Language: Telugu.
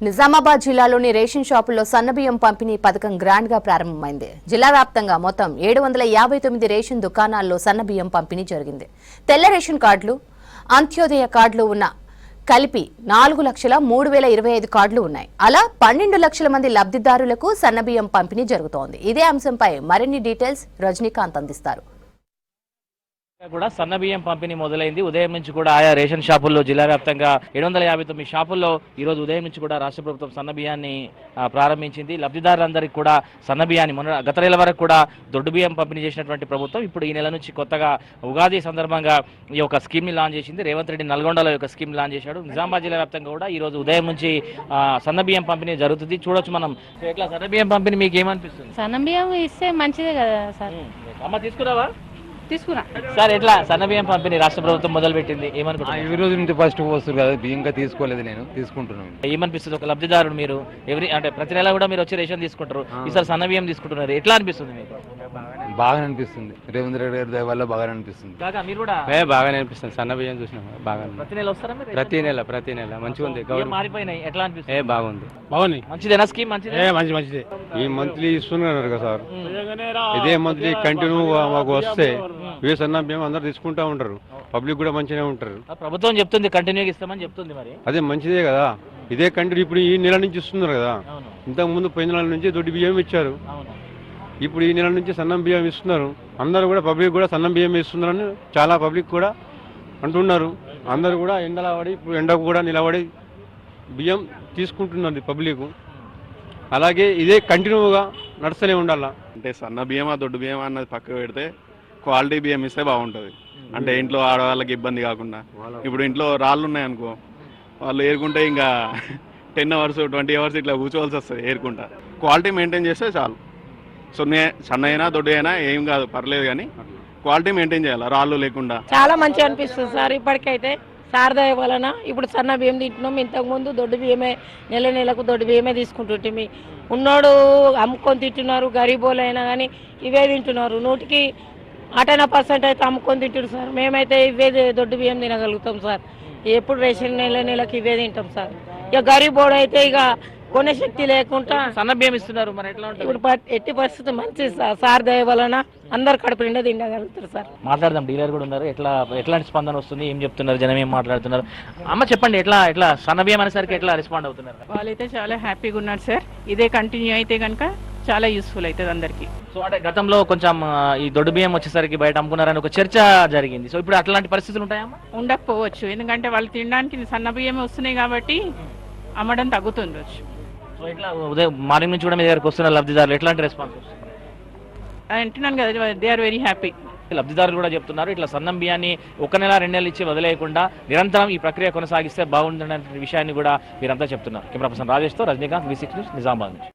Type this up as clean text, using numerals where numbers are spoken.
నిజామాబాద్ జిల్లాలోని రేషన్ షాపుల్లో సన్నబియ్యం పంపిణీ పథకం గ్రాండ్ గా ప్రారంభమైంది. జిల్లా వ్యాప్తంగా మొత్తం 759 రేషన్ దుకాణాల్లో సన్నబియ్యం పంపిణీ జరిగింది. తెల్ల రేషన్ కార్డులు, అంత్యోదయ కార్డులు ఉన్న కలిపి 4,03,025 కార్డులు ఉన్నాయి. అలా 12 లక్షల మంది లబ్ధిదారులకు సన్నబియ్యం పంపిణీ జరుగుతోంది. ఇదే అంశంపై మరిన్ని డీటెయిల్స్ రజనీకాంత్ అందిస్తారు. కూడా సన్నబియ్యం పంపిణీ మొదలైంది. ఉదయం నుంచి కూడా ఆయా రేషన్ షాపుల్లో జిల్లా వ్యాప్తంగా 759 షాపుల్లో ఈరోజు ఉదయం నుంచి కూడా రాష్ట్ర ప్రభుత్వం సన్నబియ్యాన్ని ప్రారంభించింది. లబ్ధిదారులందరికీ కూడా సన్నబియ్యాన్ని గత నెల వరకు కూడా దొడ్డు బియ్యం పంపిణీ చేసినటువంటి ప్రభుత్వం ఇప్పుడు ఈ నెల నుంచి కొత్తగా ఉగాది సందర్భంగా ఈ యొక్క స్కీమ్ని లాంచ్ చేసింది. రేవంత్ రెడ్డి నల్గొండలో యొక్క స్కీమ్ లాంచ్ చేశాడు. నిజామాబాద్ జిల్లా వ్యాప్తంగా కూడా ఈ రోజు ఉదయం నుంచి సన్నబియ్యం పంపిణీ జరుగుతుంది. చూడొచ్చు మనం. ఇట్లా సన్నబియ్యం పంపిణీ మీకు ఏమనిపిస్తుంది? సన్నబియ్యం ఇస్తే మంచిదే కదా సార్. అమ్మ తీసుకురావా? తీసుకురా సార్. ఎట్లా సన్నబియ్యం పంపిణీ రాష్ట్ర ప్రభుత్వం మొదలు పెట్టింది, ఏమనుకుంటున్నారు? ఈ రోజు నుంచి ఫస్ట్ వస్తుంది కదా, బియ్యంగా తీసుకోలేదు, నేను తీసుకుంటున్నాను. ఏమనిపిస్తుంది? ఒక లబ్ధిదారుడు మీరు అంటే ప్రతి నెల కూడా మీరు వచ్చి రేషన్ తీసుకుంటారు, ఈసారి సన్నబియ్యం తీసుకుంటున్నారు, ఎట్లా అనిపిస్తుంది మీకు? బాగా అనిపిస్తుంది. రేవంత్ రెడ్డి గారి దయ వల్ల బాగా అనిపిస్తుంది. మీరు కూడా బాగా అనిపిస్తుంది. సన్నబియ్యం చూసినా బాగా. ప్రతి నెల వస్తారా? ప్రతి నెల మంచిగా ఉంది. మారిపోయినాయి, ఎట్లా అనిపిస్తుంది? బాగుంది. మంచిదేనా స్కీమ్? మంచిదే. ఈ మంత్లీ ఇస్తున్నారు కదా సార్, ఇదే మంత్లీ కంటిన్యూ మాకు వస్తే ఇవే సన్న బియ్యం అందరు తీసుకుంటా ఉంటారు, పబ్లిక్ కూడా మంచిగా ఉంటారు. ప్రభుత్వం చెప్తుంది కంటిన్యూగా ఇస్తామని చెప్తుంది, మరి అదే మంచిదే కదా. ఇదే కంటిన్యూ ఇప్పుడు ఈ నెల నుంచి ఇస్తున్నారు కదా. ఇంతకు ముందు పోయిన నెల నుంచి దొడ్డి బియ్యం ఇచ్చారు, ఇప్పుడు ఈ నెల నుంచి సన్నం బియ్యం ఇస్తున్నారు. అందరూ కూడా పబ్లిక్ కూడా సన్నం బియ్యం ఇస్తున్నారని చాలా పబ్లిక్ కూడా అంటున్నారు. అందరూ కూడా ఎండలా పడి ఇప్పుడు ఎండకు కూడా నిలబడి బియ్యం తీసుకుంటున్నది పబ్లిక్. అలాగే ఇదే కంటిన్యూగా నడుస్తూనే ఉండాలా. అంటే సన్న బియ్యమా దొడ్డు బియ్యమా అన్నది పక్కకు పెడితే క్వాలిటీ బియ్యం ఇస్తే బాగుంటుంది. అంటే ఇంట్లో ఆడవాళ్ళకి ఇబ్బంది కాకుండా. ఇప్పుడు ఇంట్లో రాళ్ళు ఉన్నాయనుకో, వాళ్ళు ఏరుకుంటే ఇంకా 10 hours 20 hours ఇట్లా కూర్చోవాల్సి వస్తుంది ఏరుకుంటా. క్వాలిటీ మెయింటైన్ చేస్తే చాలు. సన్న అయినా దొడ్డు అయినా ఏం కాదు, పర్లేదు, కానీ క్వాలిటీ మెయింటైన్ చేయాలి, రాళ్ళు లేకుండా. చాలా మంచిగా అనిపిస్తుంది సార్. ఇప్పటికైతే శారదయ వలన ఇప్పుడు సన్న బియ్యం తింటున్నాం. ఇంతకుముందు దొడ్డు బియ్యమే, నెలకు దొడ్డు బియ్యమే తీసుకుంటుంటే ఉన్నోడు అమ్ముకొని తింటున్నారు, గరీబోలు అయినా కానీ ఇవే తింటున్నారు. 100% అయితే అమ్ముకొని తింటున్నారు సార్. మేమైతే ఇవే దొడ్డు బియ్యం తినగలుగుతాం సార్. ఎప్పుడు రేషన్ నెలకి ఇవే తింటాం సార్. ఇక గరీబోడు అయితే ఇక కొనే శక్తి లేకుండా సన్న బియ్యం ఇస్తున్నారు, మరి ఎట్లా ఉంటుంది? ఇప్పుడు ఎట్టి పరిస్థితి మంచి సార్ దయ వలన అందరు కడుపు నిండా తినగలుగుతారు సార్. మాట్లాడదాం. డీలర్ కూడా ఉన్నారు. ఎట్లాంటి స్పందన వస్తుంది, ఏం చెప్తున్నారు, జనం ఏం మాట్లాడుతున్నారు? అమ్మ చెప్పండి, ఎట్లా సన్న బియ్యం అనేసరికి ఎట్లా రెస్పాండ్ అవుతున్నారు? వాళ్ళైతే చాలా హ్యాపీగా ఉన్నారు సార్. ఇదే కంటిన్యూ అయితే కనుక చాలా యూస్ఫుల్ అవుతుంది అందరికి. సో అంటే గతంలో కొంచెం ఈ దొడ్డు బియ్యం వచ్చేసరికి బయట అమ్ముకున్నారని ఒక చర్చ జరిగింది. సో ఇప్పుడు అట్లాంటి పరిస్థితులు ఉంటాయమ్మా? ఉండకపోవచ్చు, ఎందుకంటే వాళ్ళు తినడానికి సన్న బియ్యమే వస్తున్నాయి కాబట్టి అమ్మడం తగ్గుతుండొచ్చు. సో ఇట్లా ఉదయం మార్నింగ్ నుంచి కూడా మీ దగ్గరకు వస్తున్న లబ్ధిదారులు ఎట్లాంటి రెస్పాన్స్ వస్తుంది? అంటున్నాను కదా, దే ఆర్ వెరీ హ్యాపీ. లబ్ధిదారులు కూడా చెప్తున్నారు, ఇట్లా సన్నం బియ్యాన్ని 1 నెల 2 నెలలు ఇచ్చి వదిలేయకుండా నిరంతరం ఈ ప్రక్రియ కొనసాగిస్తే బాగుందనే విషయాన్ని కూడా మీరంతా చెప్తున్నారు. కెమెరా పర్సన్ రాజేష్తో రజనీకాంత్, V6 న్యూస్, నిజామాబాద్ నుంచి.